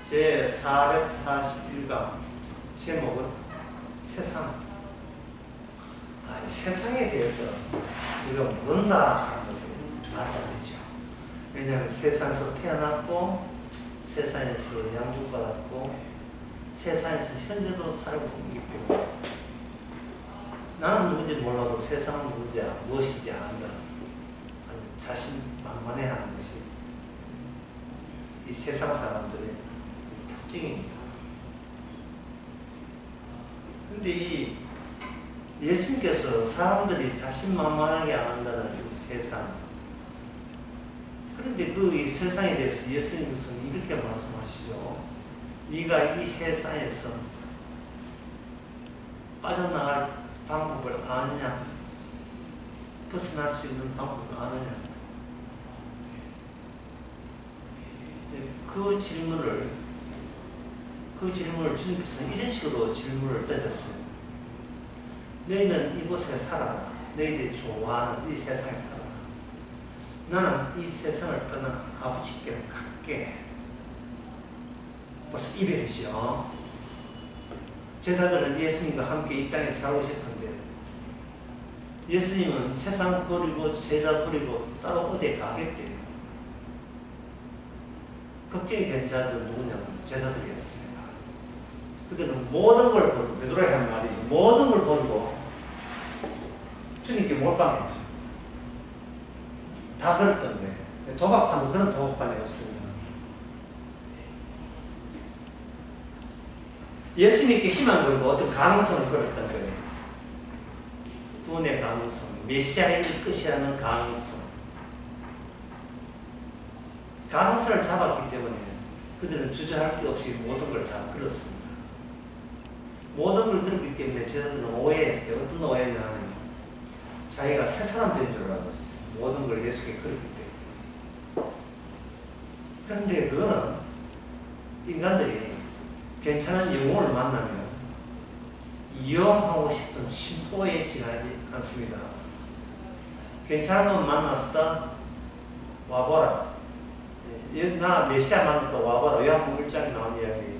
제 441강 제목은 세상. 세상에 대해서 우리가 모른다 하는 것은 말도 안 되죠. 왜냐하면 세상에서 태어났고 세상에서 양육받았고 세상에서 현재도 살고 있기 때문에 나는 누군지 몰라도 세상은 누군지 무엇인지 안다. 자신만만해하는 것이 이 세상 사람들의 특징입니다. 그런데 이 예수님께서 사람들이 자신만만하게 안 한다는 이 세상. 그런데 그 이 세상에 대해서 예수님께서는 이렇게 말씀하시죠. 네가 이 세상에서 빠져나갈 방법을 아느냐? 벗어날 수 있는 방법을 아느냐? 그 질문을 주님께서는 이런 식으로 질문을 던졌어요. 너희는 이곳에 살아라. 너희들이 좋아하는 이 세상에 살아라. 나는 이 세상을 떠나 아버지께로 갈게. 벌써 이별이죠. 제자들은 예수님과 함께 이 땅에 살고 싶은데 예수님은 세상 버리고 제자 버리고 따로 어디에 가겠대요. 걱정이 된 자들은 누구냐면 제자들이었습니다. 그들은 모든 걸 버리고, 베드로의 한 말이 모든 걸 버리고 주님께 몰빵했죠. 다 그랬던 거예요. 도박판은 그런 도박판이 없습니다. 예수님께 희망 걸고 어떤 가능성을 걸었던 거예요. 구원의 가능성, 메시아일 것이라는 가능성. 가능성을 잡았기 때문에 그들은 주저할 게 없이 모든 걸 다 걸었습니다. 모든 걸 걸었기 때문에 제자들은 오해했어요. 어떤 오해냐면 자기가 새 사람 된 줄 알았어요. 모든 걸 예수께 걸었기 때문에. 그런데 그거는 인간들이 괜찮은 영혼을 만나면 이용하고 싶은 심보에 지나지 않습니다. 괜찮은 건 만났다, 와보라. 나 메시아 만났다, 와보라. 요한복음 1장에 나온 이야기예요.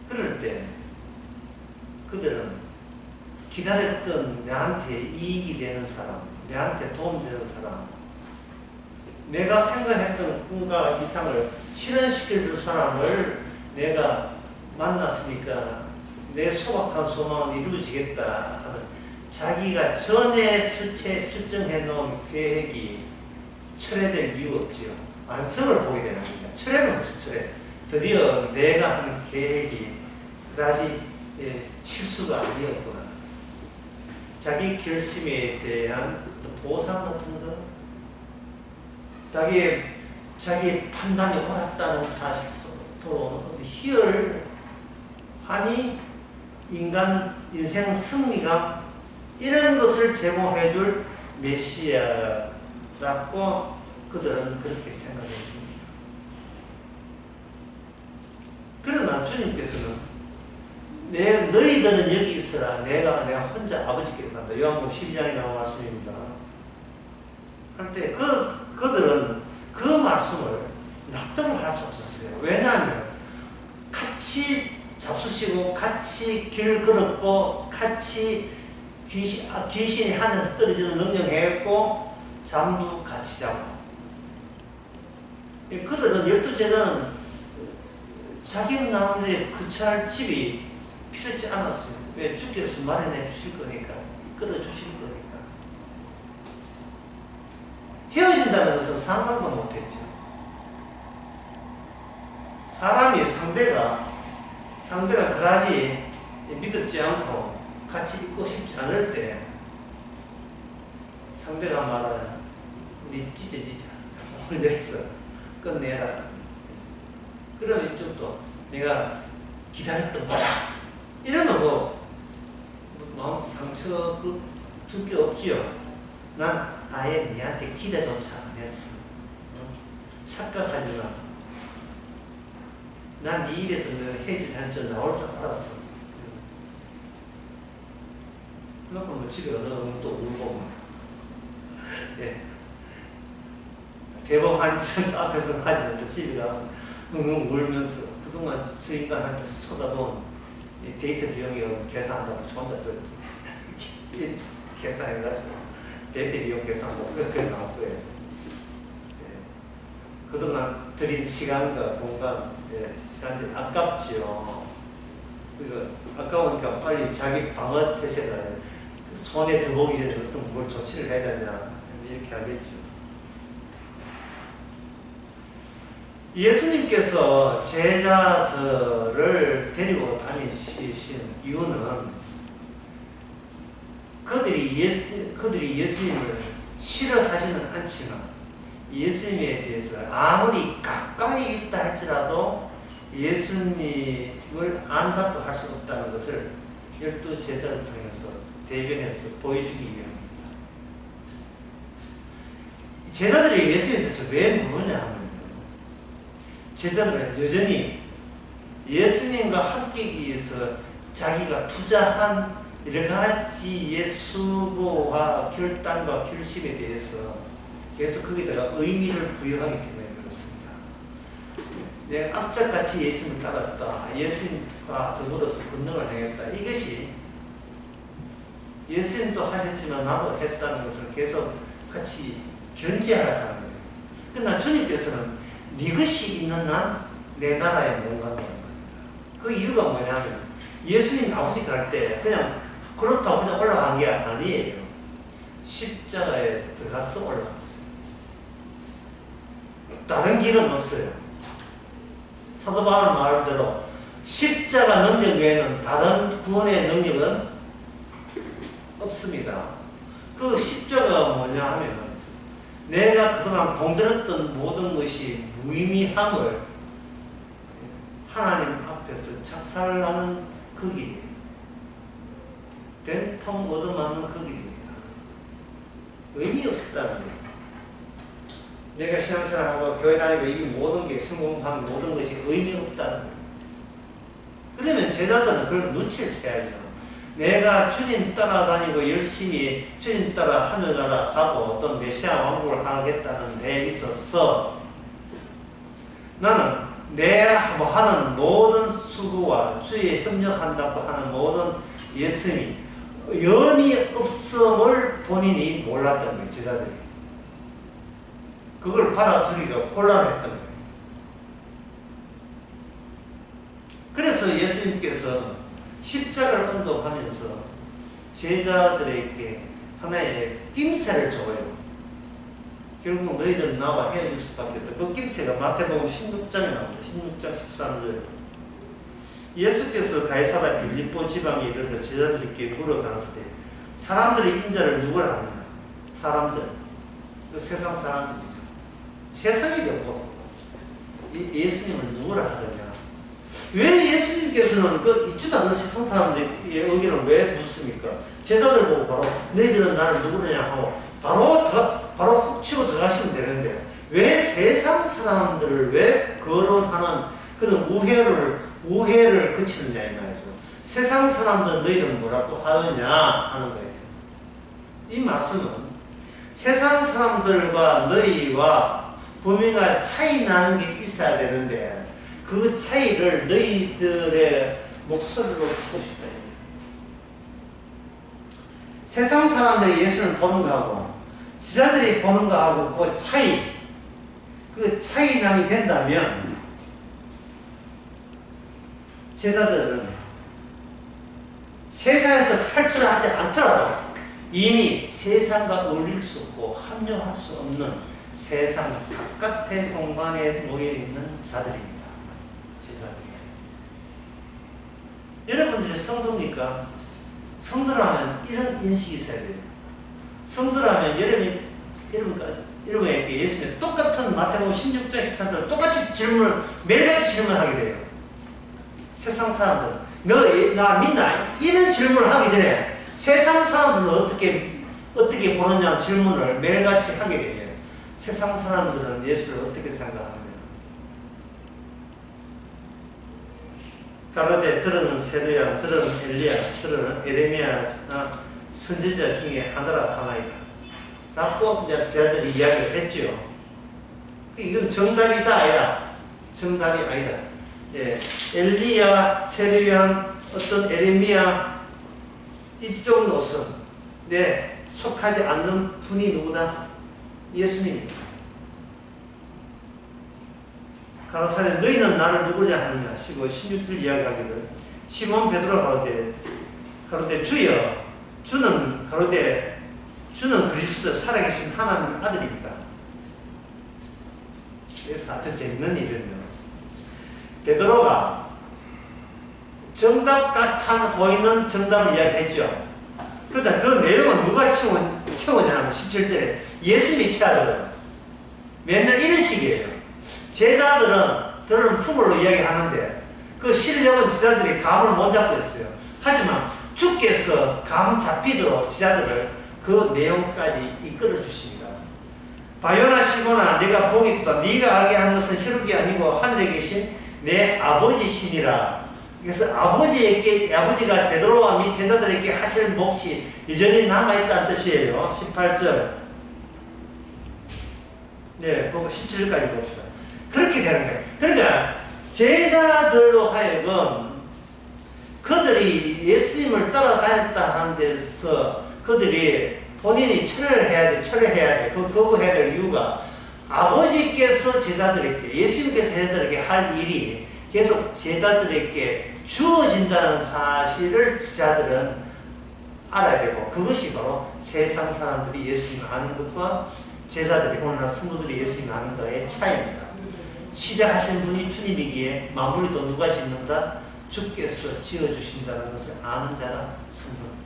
그럴 때 그들은 기다렸던 내한테 이익이 되는 사람, 내한테 도움되는 사람, 내가 생각했던 꿈과 이상을 실현시켜줄 사람을 내가 만났으니까 내 소박한 소망은 이루어지겠다 하는 자기가 전에 설정해 놓은 계획이 철회될 이유 없지요. 완성을 보게 되는 겁니다. 철회는 무슨 철회? 드디어 내가 하는 계획이 그다지 실수가 아니었구나. 자기 결심에 대한 보상 같은 거, 자기 판단이 옳았다는 사실 속으로 희열하니 인간 인생 승리가 이런 것을 제공해줄 메시아라고 그들은 그렇게 생각했습니다. 그러나 주님께서는 너희들은 여기 있어라. 내가 혼자 아버지께 간다. 요한복음 12장에 나온 말씀입니다. 할 때 그들은 그 말씀을 납득을 할 수 없었어요. 왜냐하면 같이 잡수시고 같이 길 걸었고 같이 귀신이 하늘에서 떨어지는 능력 해했고 잠도 같이 자고 그들은 12제자는 자기는 나오는데 그치할 집이 필요치 않았어요. 왜? 주께서 마련해 주실 거니까, 이끌어 주실 거니까. 헤어진다는 것은 상상도 못했죠. 사람이 상대가 그다지 믿지 않고 같이 있고 싶지 않을 때 상대가 말하야 우리 찢어지자. 오늘 여기서 끝내라. 그러면 이쪽도 내가 기다렸던 거다. 이러면 마음 상처 줄 게 없지요. 난 아예 니한테 기대조차 안 했어. 착각하지 마. 난 네 입에서 해지할 줄 나올 줄 알았어. 그러고 집에 가서 또 울고 예. 대범한 앞에서 하지 않는데 집에 가면 응 울면서 그동안 저 인간한테 쏟아본 데이트 비용이 계산한다고 저 혼자 계산해가지고 데이트 비용 계산한다고 그렇게 나올 거예요. 예. 그동안 들인 시간과 공간, 시간들이 아깝지요. 그러니까 아까우니까 빨리 자기 방어 태세가 손에 들어오기 전에 어떤 뭘 조치를 해야 되냐 이렇게 하겠죠. 예수님께서 제자들을 데리고 다니신 이유는 그들이 예수님을 싫어하지는 않지만 예수님에 대해서 아무리 가까이 있다 할지라도 예수님을 안다고 할 수 없다는 것을 12 제자를 통해서 대변해서 보여주기 위함입니다. 제자들이 예수님에 대해서 왜 묻느냐 하면 제자들은 여전히 예수님과 함께하기 위해서 자기가 투자한 여러 가지의 수고와 결단과 결심에 대해서 계속 거기다가 의미를 부여하기 때문에 그렇습니다. 내가 악착같이 예수님을 따랐다. 예수님과 더불어서 권능을 행했다. 이것이 예수님도 하셨지만 나도 했다는 것을 계속 같이 견지하라는 거예요. 그러나 주님께서는 네 것이 있는 난 내 나라에 못 간다는 겁니다. 그 이유가 뭐냐면 예수님 아버지 갈 때 그냥 그렇다고 그냥 올라간 게 아니에요. 십자가에 들어가서 올라갔어요. 다른 길은 없어요. 사도 바울 말대로 십자가 능력 외에는 다른 구원의 능력은 없습니다. 그 십자가가 뭐냐 하면 내가 그동안 공들였던 모든 것이 무의미함을 하나님 앞에서 착살하는 그 길이에요. 된통 얻어맞는 그 길입니다. 의미 없었다는 거예요. 내가 신앙생활하고 교회 다니고 이 모든 게 성공한 모든 것이 의미 없다는 거예요. 그러면 제자들은 그걸 눈치를 채야죠. 내가 주님 따라다니고 열심히 주님 따라 하늘나라 가고 또 메시아 왕국을 하겠다는 데 있어서 나는 내가 하는 모든 수고와 주에 협력한다고 하는 모든 예수님이 의미 없음을 본인이 몰랐던 거예요. 제자들이. 그걸 받아들이기가 곤란했던 거예요. 그래서 예수님께서 십자가를 언급하면서 제자들에게 하나의 낌새를 줘요. 결국 너희들은 나와 헤어질 수밖에 없다. 그 낌새가 마태복음 16장에 나옵니다. 16장 13절. 예수께서 가이사랴 빌립보 지방에 이르러 제자들에게 물어가는데 사람들이 인자를 누구라 하느냐? 사람들. 그 세상 사람들이죠. 세상이죠. 예수님을 누구라 하느냐? 왜 예수님께서는 그 있지도 않는 세상 사람들의 의견을 왜 묻습니까? 제자들 보고 바로 너희들은 나를 누구냐 하고 바로 훅 치고 들어가시면 되는데 왜 세상 사람들을 왜 거론하는 그런 우회를 그치느냐 이 말이죠. 세상 사람들은 너희는 뭐라고 하느냐 하는 거예요. 이 말씀은 세상 사람들과 너희와 범위가 차이 나는 게 있어야 되는데 그 차이를 너희들의 목소리로 듣고 싶다. 세상 사람들이 예수를 보는 거하고 제자들이 보는 거하고 그 차이남이 된다면 제자들은 세상에서 탈출을 하지 않더라도 이미 세상과 어울릴 수 없고 합류할 수 없는 세상 바깥의 공간에 놓여있는 자들입니다. 여러분들이 성도입니까? 성도라면 이런 인식이 있어야 돼요. 성도라면 여러분에게 예수님 똑같은 마태복음 16장 13절 똑같이 매일같이 질문하게 돼요. 세상 사람들은 나 믿나? 이런 질문을 하기 전에 세상 사람들은 어떻게 보느냐 질문을 매일같이 하게 돼요. 세상 사람들은 예수를 어떻게 생각하느냐? 가로되 들어는 세례야, 들어는 엘리야, 들어는 에레미야 선지자 중에 하나이다. 라고 이제 배아들이 이야기를 했죠. 이건 정답이다 아니라 정답이 아니다. 예, 엘리야, 세례요한, 어떤 에레미야 이쪽 노선에 속하지 않는 분이 누구다? 예수님입니다. 가라사대 너희는 나를 누구냐 하느냐 하시고 16절 이야기하기를 시몬 베드로가 가로되 주여 주는 가로되 주는 그리스도 살아계신 하나님의 아들입니다. 그래서 아주 재밌는 일은요, 베드로가 정답 같아 보이는 정답을 이야기했죠. 그런데 그 내용은 누가 채우냐면 17절에 예수님이 채워줘요. 맨날 이런 식이에요. 제자들은 풍으로 이야기하는데 그 실력은 제자들이 감을 못 잡고 있어요. 하지만 주께서 감 잡히도록 제자들을 그 내용까지 이끌어 주십니다. 바요나 시모나 내가 복이 있다. 네가 알게 한 것은 혈육이 아니고 하늘에 계신 내 아버지시니라. 그래서 아버지가 베드로와 및 제자들에게 하실 몫이 여전히 남아있다는 뜻이에요. 18절. 네, 그거 17절까지 봅시다. 그렇게 되는 거예요. 그러니까 제자들로 하여금 그들이 예수님을 따라다녔다 하는 데서 그들이 본인이 철회해야 돼. 거부해야 될 이유가 아버지께서 제자들에게, 예수님께서 제자들에게 할 일이 계속 제자들에게 주어진다는 사실을 제자들은 알아야 되고, 그것이 바로 세상 사람들이 예수님을 아는 것과 제자들이, 오늘날 성도들이 예수님을 아는 것의 차이입니다. 시작하신 분이 주님이기에 마무리도 누가 짓는다? 주께서 지어주신다는 것을 아는 자가 성도입니다.